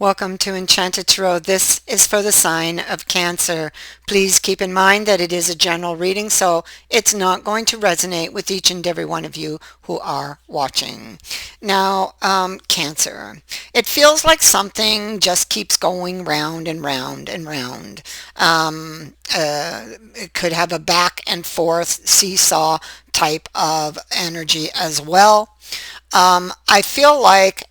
Welcome to Enchanted Tarot. This is for the sign of Cancer. Please keep in mind that it is a general reading, so it's not going to resonate with each and every one of you who are watching. Now, Cancer. It feels like something just keeps going round and round and round. It could have a back and forth seesaw type of energy as well. I feel like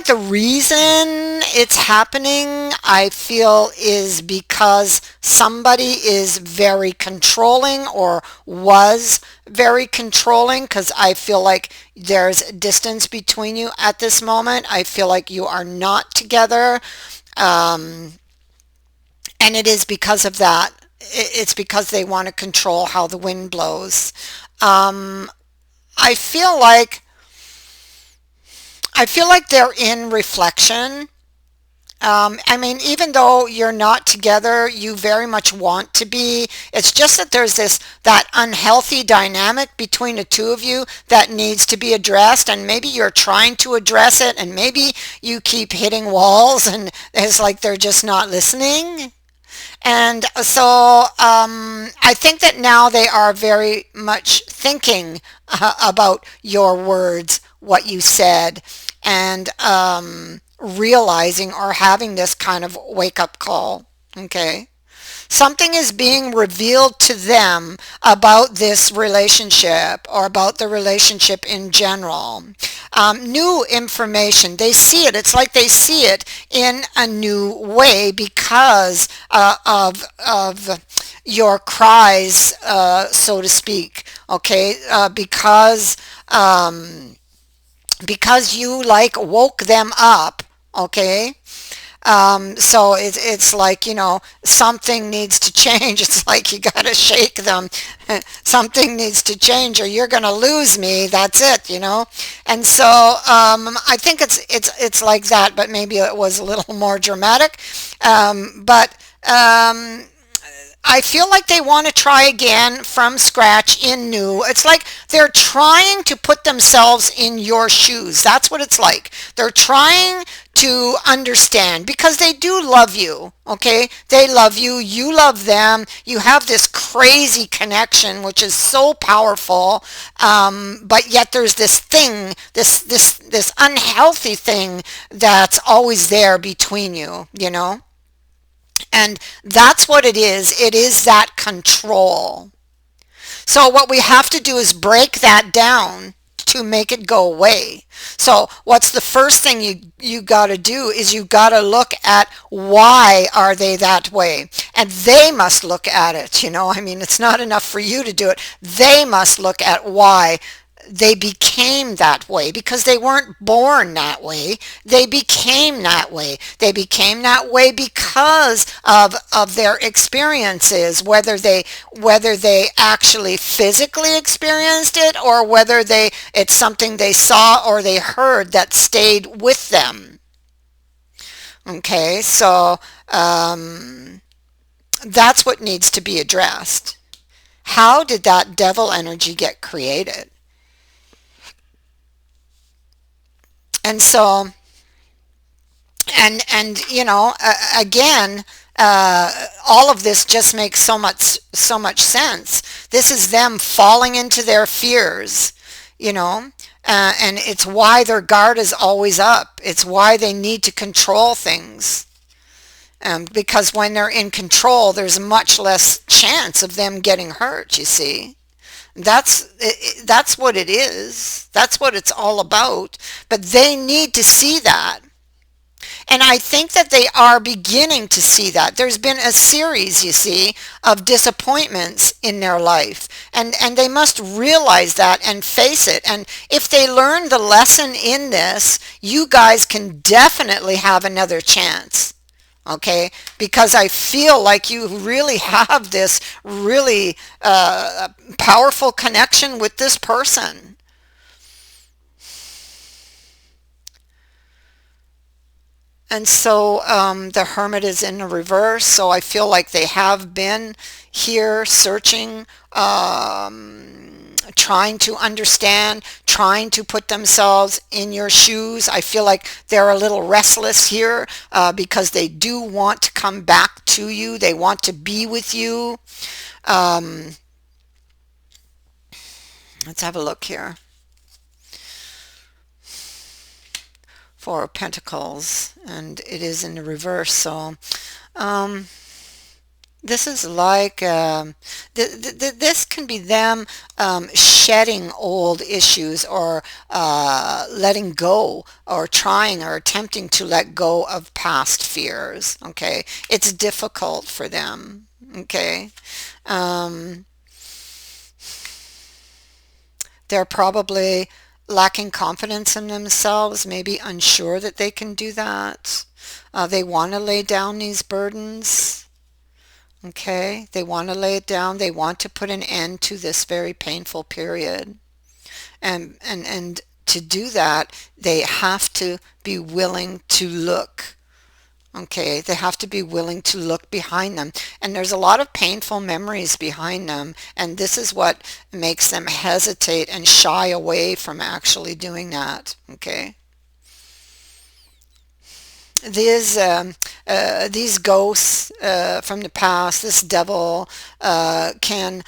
the reason it's happening, I feel, is because somebody is very controlling or was very controlling, because I feel like there's distance between you at this moment. I feel like you are not together. And it is because of that. It's because they want to control how the wind blows. I feel like they're in reflection. I mean, even though you're not together, you very much want to be. It's just that there's that unhealthy dynamic between the two of you that needs to be addressed, and maybe you're trying to address it, and maybe you keep hitting walls, and it's like they're just not listening. And so I think that now they are very much thinking about your words, what you said, and realizing or having this kind of wake up call. Okay. Something is being revealed to them about this relationship or about the relationship in general. New information. They see it. It's like they see it in a new way because of your cries, so to speak. Okay, because you like woke them up. Okay, so it's like, something needs to change. It's like you got to shake them. Something needs to change or you're going to lose me. That's it. And so I think it's like that, but maybe it was a little more dramatic. But I feel like they want to try again from scratch in new. It's like they're trying to put themselves in your shoes. That's what it's like. They're trying to understand because they do love you. Okay, they love you, you love them, you have this crazy connection which is so powerful, but yet there's this thing, this unhealthy thing that's always there between you. And that's what it is. It is that control. So what we have to do is break that down to make it go away. So what's the first thing you got to do is you got to look at why are they that way? And they must look at it. I mean, it's not enough for you to do it. They must look at why they became that way, because they weren't born that way. They became that way. They became that way because of their experiences, whether they actually physically experienced it or whether it's something they saw or they heard that stayed with them. Okay, so that's what needs to be addressed. How did that devil energy get created? And so, and again, all of this just makes so much sense. This is them falling into their fears, and it's why their guard is always up. It's why they need to control things. Because when they're in control, there's much less chance of them getting hurt, you see. That's what it is. That's what it's all about. But they need to see that. And I think that they are beginning to see that. There's been a series, you see, of disappointments in their life. And they must realize that and face it. And if they learn the lesson in this, you guys can definitely have another chance. Okay, because I feel like you really have this really powerful connection with this person. And so the Hermit is in the reverse. So I feel like they have been here searching, trying to understand, trying to put themselves in your shoes. I feel like they're a little restless here because they do want to come back to you. They want to be with you. Um, let's have a look here. Four of Pentacles, and it is in the reverse. So um, this is like this can be them shedding old issues or letting go or trying or attempting to let go of past fears. Okay, it's difficult for them. Okay, um, they're probably lacking confidence in themselves, maybe unsure that they can do that. They want to lay down these burdens. Okay, they want to lay it down. They want to put an end to this very painful period. And to do that, they have to be willing to look. Okay, they have to be willing to look behind them. And there's a lot of painful memories behind them. And this is what makes them hesitate and shy away from actually doing that. Okay. These ghosts from the past, this devil, can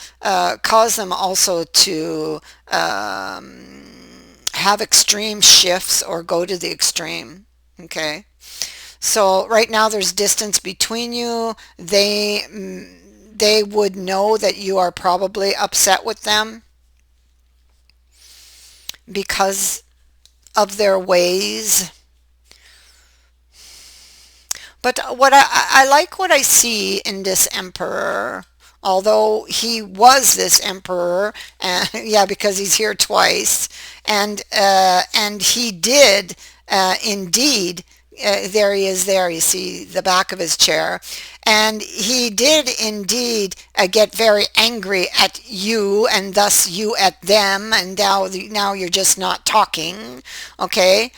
cause them also to have extreme shifts or go to the extreme. Okay. So right now there's distance between you. They would know that you are probably upset with them because of their ways. But I like what I see in this emperor, although he was this emperor, yeah, because he's here twice, and he did indeed. There he is. There you see the back of his chair, and he did indeed get very angry at you, and thus you at them, and now you're just not talking. Okay,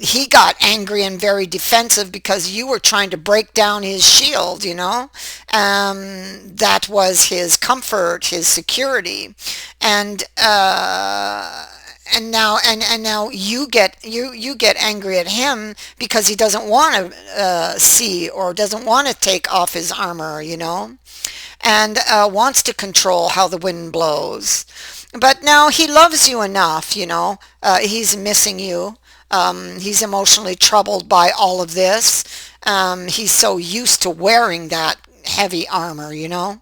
he got angry and very defensive because you were trying to break down his shield, you know. That was his comfort, his security. And and now you get angry at him because he doesn't want to see or doesn't want to take off his armor, you know, and wants to control how the wind blows. But now he loves you enough, you know. He's missing you. He's emotionally troubled by all of this. He's so used to wearing that heavy armor, you know.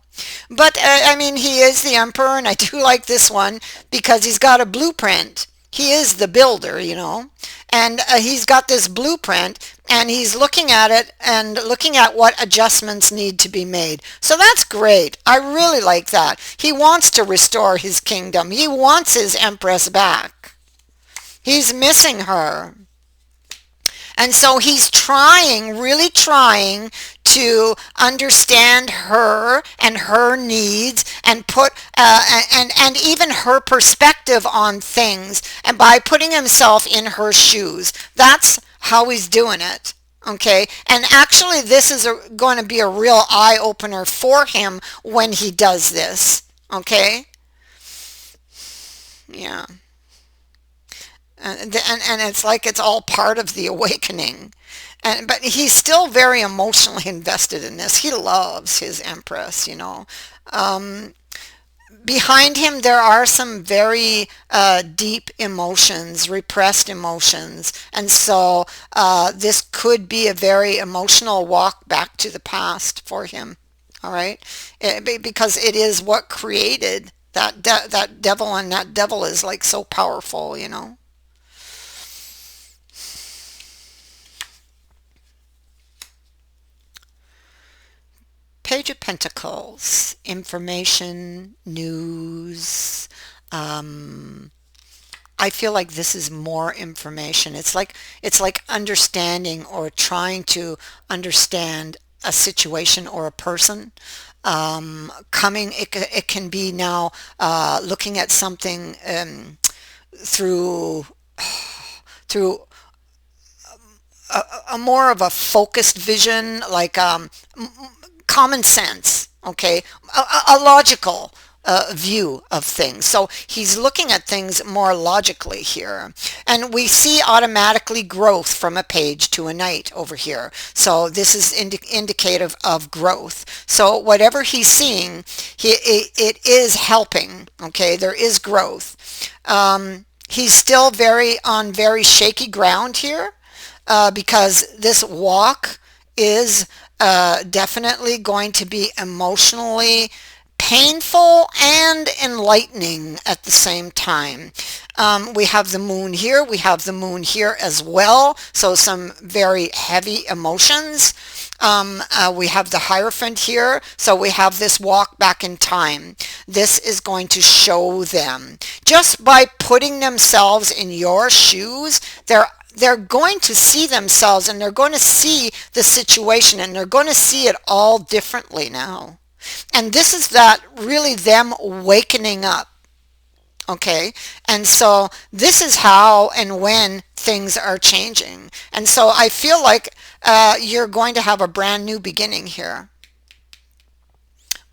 But I mean, he is the emperor, and I do like this one because he's got a blueprint. He is the builder, you know, and he's got this blueprint, and he's looking at it and looking at what adjustments need to be made. So that's great. I really like that. He wants to restore his kingdom. He wants his empress back. He's missing her. And so he's trying, really trying to understand her and her needs and put and even her perspective on things, and by putting himself in her shoes. That's how he's doing it. Okay, and actually this is going to be a real eye opener for him when he does this. Okay, yeah. And it's like it's all part of the awakening. But he's still very emotionally invested in this. He loves his empress, you know. Um, Behind him there are some very deep emotions, repressed emotions, and so this could be a very emotional walk back to the past for him. All right, because it is what created that devil, and that devil is like so powerful, you know. Page of Pentacles, information, news. Um, I feel like this is more information. It's like understanding or trying to understand a situation or a person. It can be now looking at something through through a more of a focused vision, like common sense, okay, a logical view of things. So he's looking at things more logically here. And we see automatically growth from a page to a knight over here. So this is indicative of growth. So whatever he's seeing, it is helping, okay, there is growth. He's still on very shaky ground here, because this walk is definitely going to be emotionally painful and enlightening at the same time. We have the moon here. We have the moon here as well. So some very heavy emotions. We have the Hierophant here. So we have this walk back in time. This is going to show them. Just by putting themselves in your shoes, they're going to see themselves, and they're going to see the situation, and they're going to see it all differently now. And this is that really them wakening up. Okay. And so this is how and when things are changing. And so I feel like you're going to have a brand new beginning here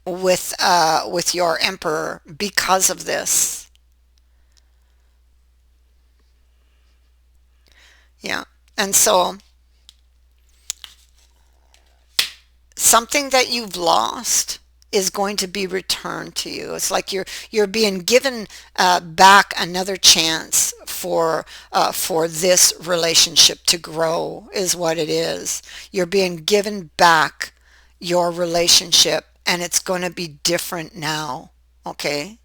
with your emperor because of this. Yeah. And so something that you've lost is going to be returned to you. It's like you're being given back another chance for this relationship to grow, is what it is. You're being given back your relationship, and it's going to be different now. Okay?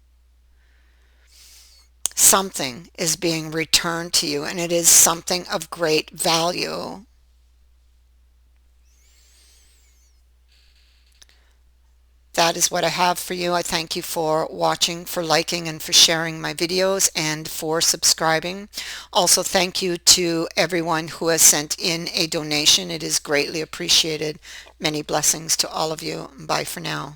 Something is being returned to you, and it is something of great value. That is what I have for you. I thank you for watching, for liking, and for sharing my videos, and for subscribing. Also, thank you to everyone who has sent in a donation. It is greatly appreciated. Many blessings to all of you. Bye for now.